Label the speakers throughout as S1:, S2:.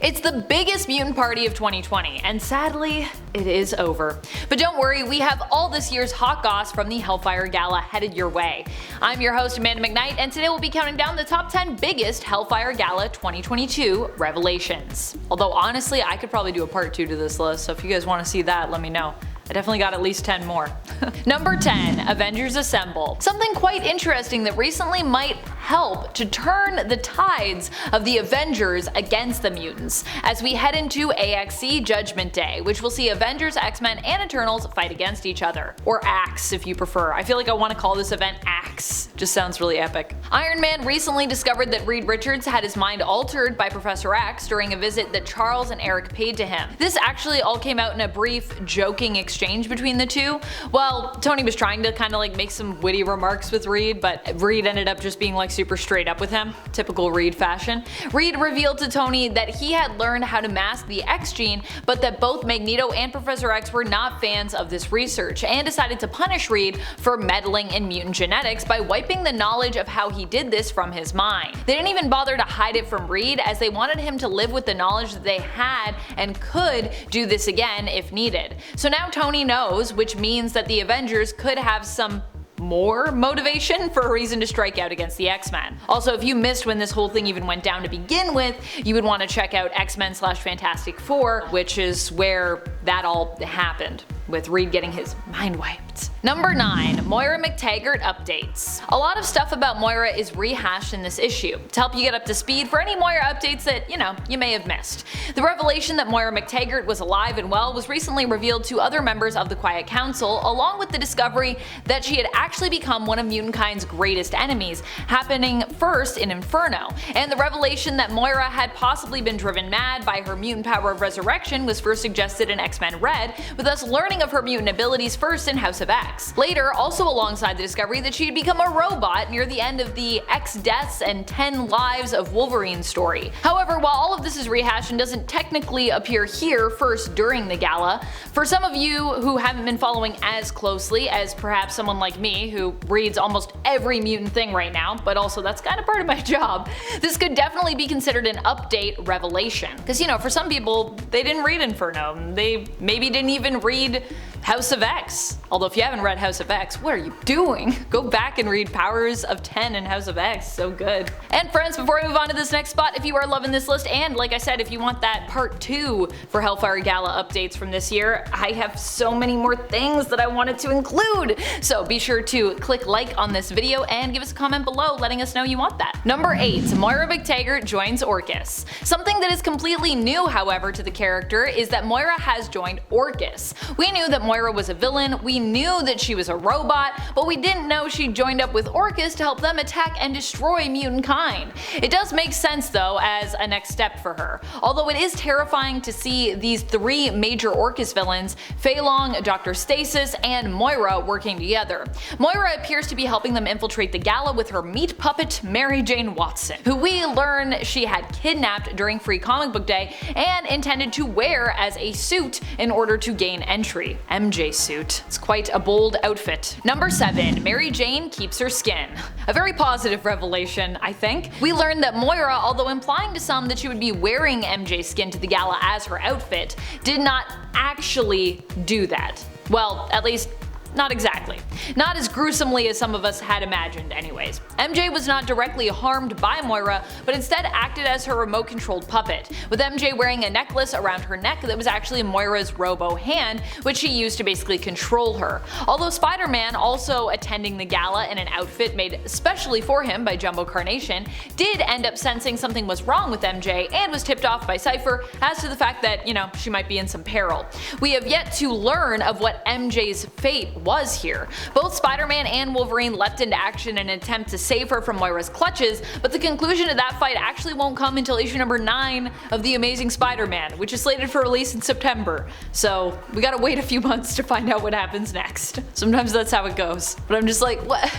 S1: It's the biggest mutant party of 2020, and sadly, it is over. But don't worry, we have all this year's hot goss from the Hellfire Gala headed your way. I'm your host Amanda McKnight, and today we'll be counting down the top 10 biggest Hellfire Gala 2022 revelations. Although honestly, I could probably do a part 2 to this list, so if you guys want to see that, let me know. I definitely got at least 10 more. Number 10. Avengers Assemble. Something quite interesting that recently might help to turn the tides of the Avengers against the mutants as we head into AXE Judgment Day, which will see Avengers, X-Men, and Eternals fight against each other. Or AXE if you prefer. I feel like I want to call this event AXE. Just sounds really epic. Iron Man recently discovered that Reed Richards had his mind altered by Professor X during a visit that Charles and Eric paid to him. This actually all came out in a brief, joking exchange between the two. Well, Tony was trying to kind of like make some witty remarks with Reed, but Reed ended up just being like super straight up with him. Typical Reed fashion. Reed revealed to Tony that he had learned how to mask the X gene, but that both Magneto and Professor X were not fans of this research and decided to punish Reed for meddling in mutant genetics by wiping the knowledge of how he did this from his mind. They didn't even bother to hide it from Reed, as they wanted him to live with the knowledge that they had and could do this again if needed. So now Tony knows, which means that the Avengers could have some more motivation for a reason to strike out against the X-Men. Also, if you missed when this whole thing even went down to begin with, you would want to check out X-Men/Fantastic Four, which is where that all happened, with Reed getting his mind wiped. Number 9. Moira Mactaggert updates. A lot of stuff about Moira is rehashed in this issue, to help you get up to speed for any Moira updates that, you may have missed. The revelation that Moira Mactaggert was alive and well was recently revealed to other members of the Quiet Council, along with the discovery that she had actually become one of Mutantkind's greatest enemies, happening first in Inferno. And the revelation that Moira had possibly been driven mad by her mutant power of resurrection was first suggested in X Men Red, with us learning of her mutant abilities first in House of X. Later, also alongside the discovery that she had become a robot near the end of the X Deaths and 10 Lives of Wolverine story. However, while all of this is rehashed and doesn't technically appear here first during the gala, for some of you who haven't been following as closely as perhaps someone like me who reads almost every mutant thing right now, but also that's kind of part of my job, this could definitely be considered an update revelation. Because for some people, they didn't read Inferno, they maybe didn't even read House of X. Although if you haven't read House of X, what are you doing? Go back and read Powers of 10 and House of X, so good. And friends, before I move on to this next spot, if you are loving this list, and like I said, if you want that part 2 for Hellfire Gala updates from this year, I have so many more things that I wanted to include. So be sure to click like on this video and give us a comment below letting us know you want that. Number 8. Moira Mactaggert joins Orchis. Something that is completely new, however, to the character is that Moira has joined Orchis. We knew that Moira was a villain, we knew that she was a robot, but we didn't know she joined up with Orchis to help them attack and destroy Mutantkind. It does make sense though as a next step for her, although it is terrifying to see these 3 major Orchis villains, Fei Long, Dr. Stasis, and Moira working together. Moira appears to be helping them infiltrate the gala with her meat puppet Mary Jane Watson, who we learn she had kidnapped during Free Comic Book Day and intended to wear as a suit in order to gain entry. MJ suit. It's quite a bold outfit. Number 7. Mary Jane keeps her skin. A very positive revelation, I think. We learned that Moira, although implying to some that she would be wearing MJ's skin to the gala as her outfit, did not actually do that. Well, at least not exactly. Not as gruesomely as some of us had imagined anyways. MJ was not directly harmed by Moira, but instead acted as her remote-controlled puppet, with MJ wearing a necklace around her neck that was actually Moira's robo hand, which she used to basically control her. Although Spider-Man, also attending the gala in an outfit made specially for him by Jumbo Carnation, did end up sensing something was wrong with MJ and was tipped off by Cypher as to the fact that, she might be in some peril. We have yet to learn of what MJ's fate was here. Both Spider-Man and Wolverine leapt into action in an attempt to save her from Moira's clutches, but the conclusion of that fight actually won't come until issue number 9 of The Amazing Spider-Man, which is slated for release in September. So we gotta wait a few months to find out what happens next. Sometimes that's how it goes. But I'm just like, what?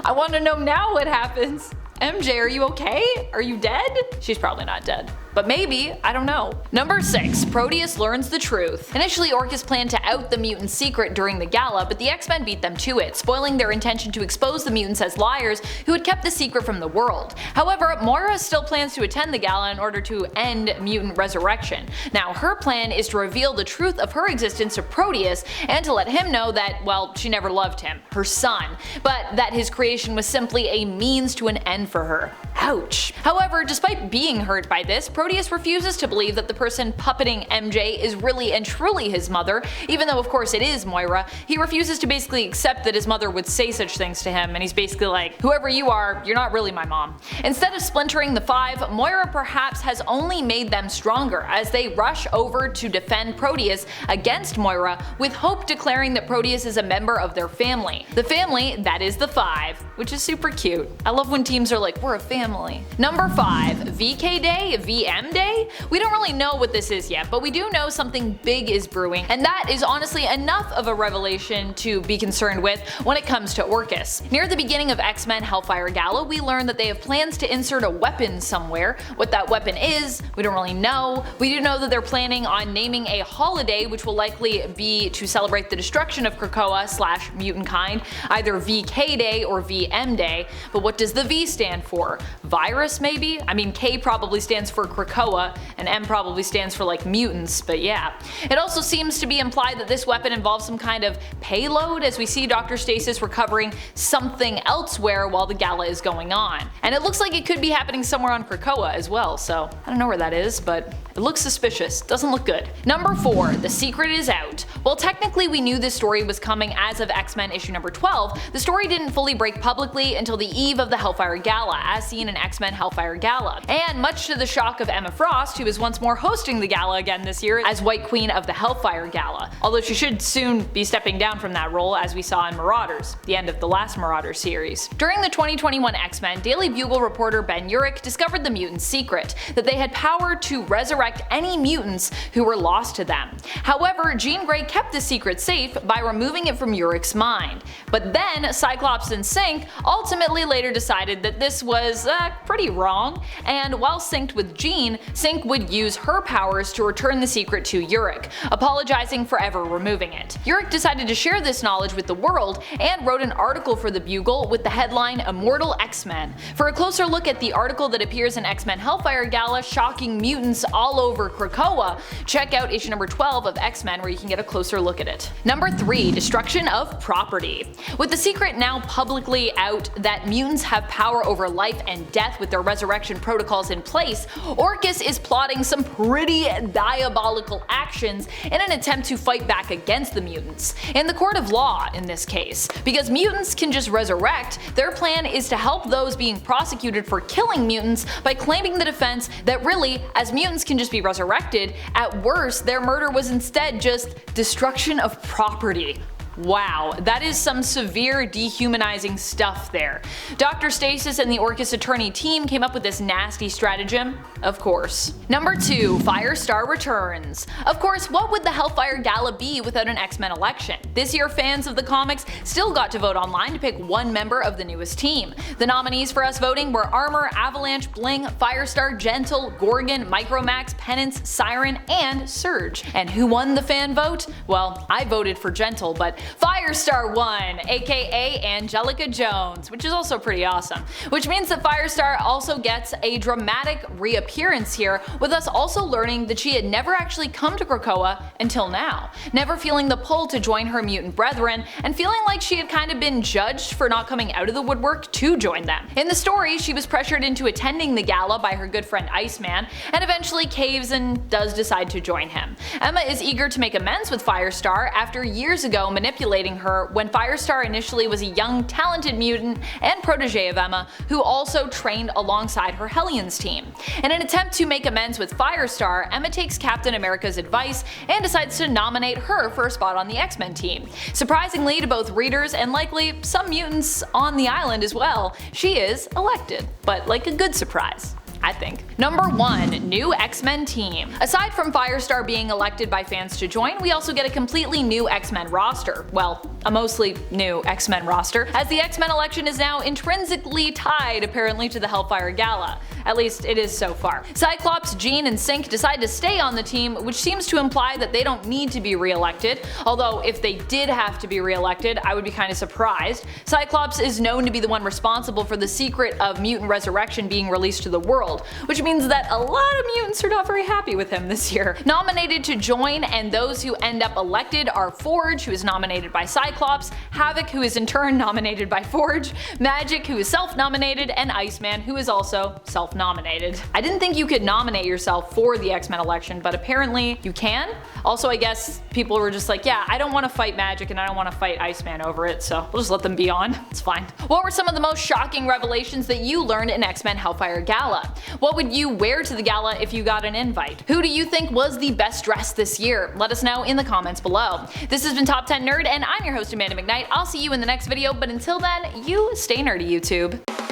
S1: I want to know now what happens. MJ, are you okay? Are you dead? She's probably not dead. But maybe, I don't know. Number 6. Proteus learns the truth. Initially, Orchis planned to out the mutant's secret during the gala, but the X-Men beat them to it, spoiling their intention to expose the mutants as liars who had kept the secret from the world. However, Moira still plans to attend the gala in order to end mutant resurrection. Now, her plan is to reveal the truth of her existence to Proteus and to let him know that, well, she never loved him, her son, but that his creation was simply a means to an end for her. Ouch. However, despite being hurt by this, Proteus refuses to believe that the person puppeting MJ is really and truly his mother, even though of course it is Moira. He refuses to basically accept that his mother would say such things to him, and he's basically like, whoever you are, you're not really my mom. Instead of splintering the five, Moira perhaps has only made them stronger as they rush over to defend Proteus against Moira, with Hope declaring that Proteus is a member of their family. The family that is the Five, which is super cute. I love when teams are like, we're a family. Number 5. VK Day? VM Day? We don't really know what this is yet, but we do know something big is brewing, and that is honestly enough of a revelation to be concerned with when it comes to Orchis. Near the beginning of X Men Hellfire Gala, we learn that they have plans to insert a weapon somewhere. What that weapon is, we don't really know. We do know that they're planning on naming a holiday which will likely be to celebrate the destruction of Krakoa/mutant kind, either VK Day or VM Day, but what does the V stand for? Virus maybe? I mean, K probably stands for Krakoa and M probably stands for like mutants, but yeah. It also seems to be implied that this weapon involves some kind of payload, as we see Dr. Stasis recovering something elsewhere while the gala is going on. And it looks like it could be happening somewhere on Krakoa as well, so I don't know where that is, but it looks suspicious. Doesn't look good. Number 4. The secret is out. While technically we knew this story was coming as of X-Men issue number 12, the story didn't fully break publicly until the eve of the Hellfire Gala, as seen in X Men Hellfire Gala. And much to the shock of Emma Frost, who is once more hosting the gala again this year as White Queen of the Hellfire Gala, although she should soon be stepping down from that role, as we saw in Marauders, the end of the last Marauders series. During the 2021 X-Men, Daily Bugle reporter Ben Urich discovered the mutant's secret, that they had power to resurrect any mutants who were lost to them. However, Jean Grey kept the secret safe by removing it from Urich's mind. But then Cyclops and Synch ultimately later decided that this was pretty wrong, and while synced with Jean, Synch would use her powers to return the secret to Urich, apologizing for ever removing it. Urich decided to share this knowledge with the world and wrote an article for the Bugle with the headline Immortal X-Men. For a closer look at the article that appears in X Men Hellfire Gala shocking mutants all over Krakoa, check out issue number 12 of X-Men where you can get a closer look at it. Number 3. Destruction of property. With the secret now publicly out that mutants have power over life and death with their resurrection protocols in place, Orchis is plotting some pretty diabolical actions in an attempt to fight back against the mutants, in the court of law in this case. Because mutants can just resurrect, their plan is to help those being prosecuted for killing mutants by claiming the defense that really, as mutants can just be resurrected, at worst their murder was instead just destruction of property. Wow, that is some severe dehumanizing stuff there. Dr. Stasis and the Orchis attorney team came up with this nasty stratagem, of course. Number 2. Firestar Returns. Of course, what would the Hellfire Gala be without an X-Men election? This year fans of the comics still got to vote online to pick one member of the newest team. The nominees for us voting were Armor, Avalanche, Bling, Firestar, Gentle, Gorgon, Micromax, Penance, Siren, and Surge. And who won the fan vote? Well, I voted for Gentle, but Firestar won, aka Angelica Jones, which is also pretty awesome. Which means that Firestar also gets a dramatic reappearance here, with us also learning that she had never actually come to Krakoa until now, never feeling the pull to join her mutant brethren, and feeling like she had kind of been judged for not coming out of the woodwork to join them. In the story, she was pressured into attending the gala by her good friend Iceman, and eventually caves and does decide to join him. Emma is eager to make amends with Firestar after years ago manipulating her when Firestar initially was a young, talented mutant and protege of Emma, who also trained alongside her Hellions team. In an attempt to make amends with Firestar, Emma takes Captain America's advice and decides to nominate her for a spot on the X-Men team. Surprisingly to both readers and likely some mutants on the island as well, she is elected, but like a good surprise, I think. Number 1. New X-Men team. Aside from Firestar being elected by fans to join, we also get a completely new X-Men roster. Well, a mostly new X-Men roster, as the X-Men election is now intrinsically tied apparently to the Hellfire Gala. At least it is so far. Cyclops, Jean, and Synch decide to stay on the team, which seems to imply that they don't need to be re-elected, although if they did have to be re-elected, I would be kinda surprised. Cyclops is known to be the one responsible for the secret of mutant resurrection being released to the world, which means that a lot of mutants are not very happy with him this year. Nominated to join and those who end up elected are Forge, who is nominated by Cyclops, Havoc, who is in turn nominated by Forge, Magic, who is self-nominated, and Iceman, who is also self-nominated. I didn't think you could nominate yourself for the X-Men election, but apparently you can. Also, I guess people were just like, yeah, I don't want to fight Magic and I don't want to fight Iceman over it, so we'll just let them be on. It's fine. What were some of the most shocking revelations that you learned in X Men Hellfire Gala? What would you wear to the gala if you got an invite? Who do you think was the best dressed this year? Let us know in the comments below. This has been Top 10 Nerd, and I'm your host Amanda McKnight. I'll see you in the next video, but until then, you stay nerdy, YouTube.